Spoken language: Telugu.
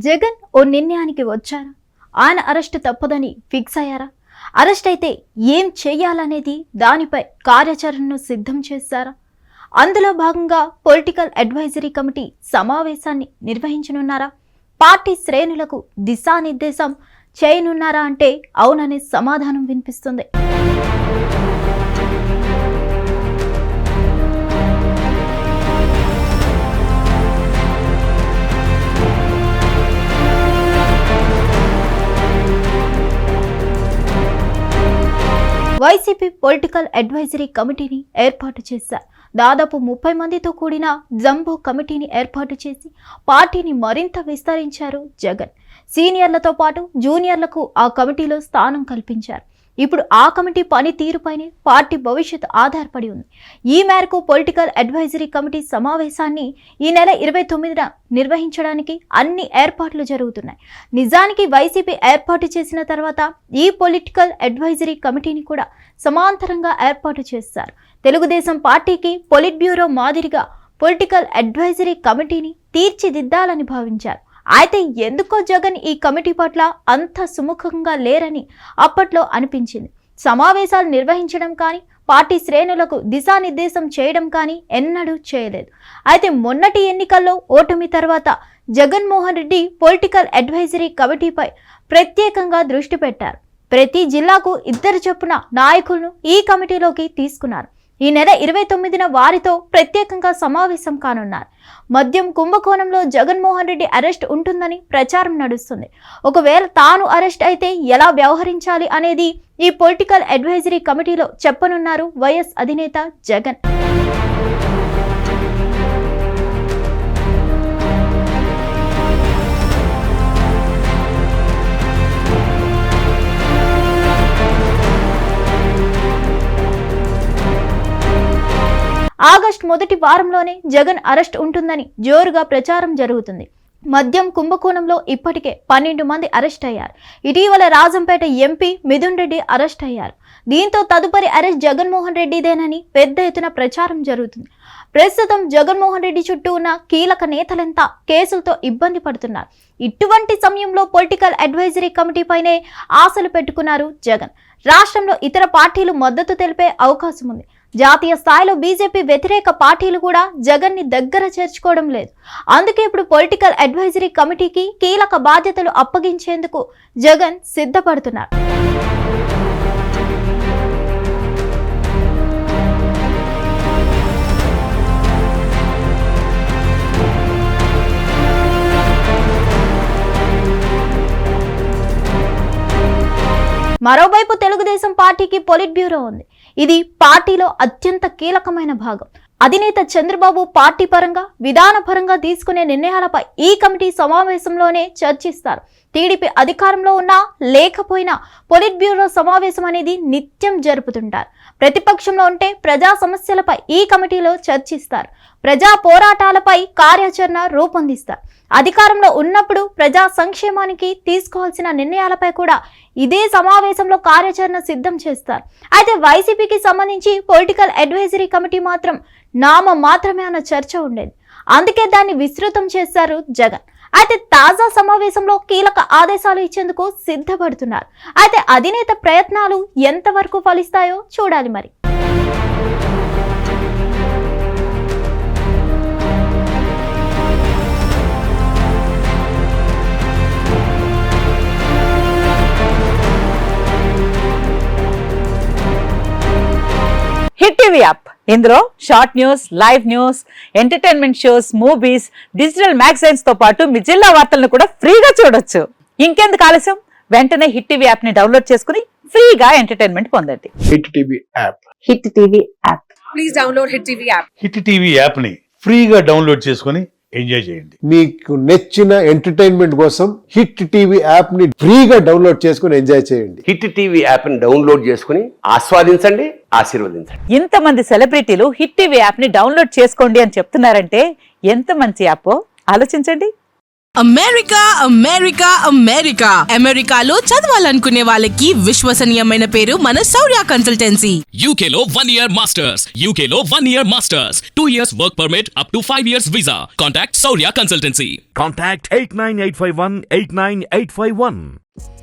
జగన్ ఓ నిర్ణయానికి వచ్చారా? ఆయన అరెస్ట్ తప్పదని ఫిక్స్ అయ్యారా? అరెస్ట్ అయితే ఏం చేయాలనేది దానిపై కార్యాచరణను సిద్ధం చేశారా? అందులో భాగంగా పొలిటికల్ అడ్వైజరీ కమిటీ సమావేశాన్ని నిర్వహించనున్నారా? పార్టీ శ్రేణులకు దిశానిర్దేశం చేయనున్నారా అంటే అవుననే సమాధానం వినిపిస్తుంది. వైసీపీ పొలిటికల్ అడ్వైజరీ కమిటీని ఏర్పాటు చేశారు. దాదాపు 30 మందితో కూడిన జంబో కమిటీని ఏర్పాటు చేసి పార్టీని మరింత విస్తరించారు జగన్. సీనియర్లతో పాటు జూనియర్లకు ఆ కమిటీలో స్థానం కల్పించారు. ఇప్పుడు ఆ కమిటీ పనితీరుపైనే పార్టీ భవిష్యత్తు ఆధారపడి ఉంది. ఈ మేరకు పొలిటికల్ అడ్వైజరీ కమిటీ సమావేశాన్ని ఈ నెల 29న నిర్వహించడానికి అన్ని ఏర్పాట్లు జరుగుతున్నాయి. నిజానికి వైసీపీ ఏర్పాటు చేసిన తర్వాత ఈ పొలిటికల్ అడ్వైజరీ కమిటీని కూడా సమాంతరంగా ఏర్పాటు చేశారు. తెలుగుదేశం పార్టీకి పొలిట్ బ్యూరో మాదిరిగా పొలిటికల్ అడ్వైజరీ కమిటీని తీర్చిదిద్దాలని భావించారు. అయితే ఎందుకో జగన్ ఈ కమిటీ పట్ల అంత సుముఖంగా లేరని అప్పట్లో అనిపించింది. సమావేశాలు నిర్వహించడం కానీ పార్టీ శ్రేణులకు దిశానిర్దేశం చేయడం కానీ ఎన్నడూ చేయలేదు. అయితే మొన్నటి ఎన్నికల్లో ఓటమి తర్వాత జగన్మోహన్ రెడ్డి పొలిటికల్ అడ్వైజరీ కమిటీపై ప్రత్యేకంగా దృష్టి పెట్టారు. ప్రతి జిల్లాకు 2 చొప్పున నాయకులను ఈ కమిటీలోకి తీసుకున్నారు. ఈ నెల 29న వారితో ప్రత్యేకంగా సమావేశం కానున్నారు. మద్యం కుంభకోణంలో జగన్మోహన్ రెడ్డి అరెస్ట్ ఉంటుందని ప్రచారం నడుస్తుంది. ఒకవేళ తాను అరెస్ట్ అయితే ఎలా వ్యవహరించాలి అనేది ఈ పొలిటికల్ అడ్వైజరీ కమిటీలో చెప్పనున్నారు వైఎస్ అధినేత జగన్. ఆగస్టు మొదటి వారంలోనే జగన్ అరెస్ట్ ఉంటుందని జోరుగా ప్రచారం జరుగుతుంది. మద్యం కుంభకోణంలో ఇప్పటికే 12 మంది అరెస్ట్ అయ్యారు. ఇటీవల రాజంపేట ఎంపీ మిథున్ రెడ్డి అరెస్ట్ అయ్యారు. దీంతో తదుపరి అరెస్ట్ జగన్మోహన్ రెడ్డిదేనని పెద్ద ఎత్తున ప్రచారం జరుగుతుంది. ప్రస్తుతం జగన్మోహన్ రెడ్డి చుట్టూ ఉన్న కీలక నేతలంతా కేసులతో ఇబ్బంది పడుతున్నారు. ఇటువంటి సమయంలో పొలిటికల్ అడ్వైజరీ కమిటీపైనే ఆశలు పెట్టుకున్నారు జగన్. రాష్ట్రంలో ఇతర పార్టీలు మద్దతు తెలిపే అవకాశం ఉంది. జాతీయ స్థాయిలో బీజేపీ వ్యతిరేక పార్టీలు కూడా జగన్ ని దగ్గర చేర్చుకోవడం లేదు. అందుకే ఇప్పుడు పొలిటికల్ అడ్వైజరీ కమిటీకి కీలక బాధ్యతలు అప్పగించేందుకు జగన్ సిద్ధపడుతున్నారు. మరోవైపు తెలుగుదేశం పార్టీకి పొలిట్ బ్యూరో ఉంది. ఇది పార్టీలో అత్యంత కీలకమైన భాగం. అధినేత చంద్రబాబు పార్టీ పరంగా విధానపరంగా తీసుకునే నిర్ణయాలపై ఈ కమిటీ సమావేశంలోనే చర్చిస్తారు. టీడీపీ అధికారంలో ఉన్నా లేకపోయినా పొలిట్ బ్యూరో సమావేశం అనేది నిత్యం జరుపుతుంటారు. ప్రతిపక్షంలో ఉంటే ప్రజా సమస్యలపై ఈ కమిటీలో చర్చిస్తారు. ప్రజా పోరాటాలపై కార్యాచరణ రూపొందిస్తారు. అధికారంలో ఉన్నప్పుడు ప్రజా సంక్షేమానికి తీసుకోవాల్సిన నిర్ణయాలపై కూడా ఇదే సమావేశంలో కార్యాచరణ సిద్ధం చేస్తారు. అయితే వైసీపీకి సంబంధించి పొలిటికల్ అడ్వైజరీ కమిటీ మాత్రం నామ మాత్రమే అన్న చర్చ ఉండేది. అందుకే దాన్ని విస్తృతం చేశారు జగన్. అయితే తాజా సమావేశంలో కీలక ఆదేశాలు ఇచ్చేందుకు సిద్ధపడుతున్నారు. అయితే అధినేత ప్రయత్నాలు ఎంతవరకు ఫలిస్తాయో చూడాలి మరి. హిట్ టీవీ యాప్ ఇందులో short news, live news, entertainment shows, movies, digital magazines తో పాటు మీ జిల్లా వార్తలను కూడా ఫ్రీగా చూడొచ్చు. ఇంకెందుకు ఆలస్యం, వెంటనే హిట్ టీవీ యాప్ ని డౌన్లోడ్ చేసుకుని ఫ్రీగా ఎంటర్టైన్మెంట్ పొందండి. Hit TV app. Hit TV app. Please download hit TV app. Hit TV app ని ఫ్రీగా డౌన్లోడ్ చేసుకుని ఎంజాయ్ చేయండి. మీకు నచ్చిన ఎంటర్టైన్మెంట్ కోసం హిట్ టీవీ యాప్ ని ఫ్రీగా డౌన్లోడ్ చేసుకుని ఎంజాయ్ చేయండి. హిట్ టీవీ యాప్ ని డౌన్లోడ్ చేసుకుని ఆస్వాదించండి, ఆశీర్వదించండి. ఇంతమంది సెలబ్రిటీలు హిట్ టీవీ యాప్ ని డౌన్లోడ్ చేసుకోండి అని చెప్తున్నారంటే ఎంత మంచి యాప్ ఆలోచించండి. అమెరికా అమెరికా అమెరికా అమెరికాలో చదవాలనుకునే వాళ్ళకి విశ్వసనీయమైన పేరు మన శౌర్య consultancy. UK Law 1 Year Masters. UK Law 1 Year Masters. 2 years work permit up to 5 years visa. Contact Saurya Consultancy. Contact 89851 89851.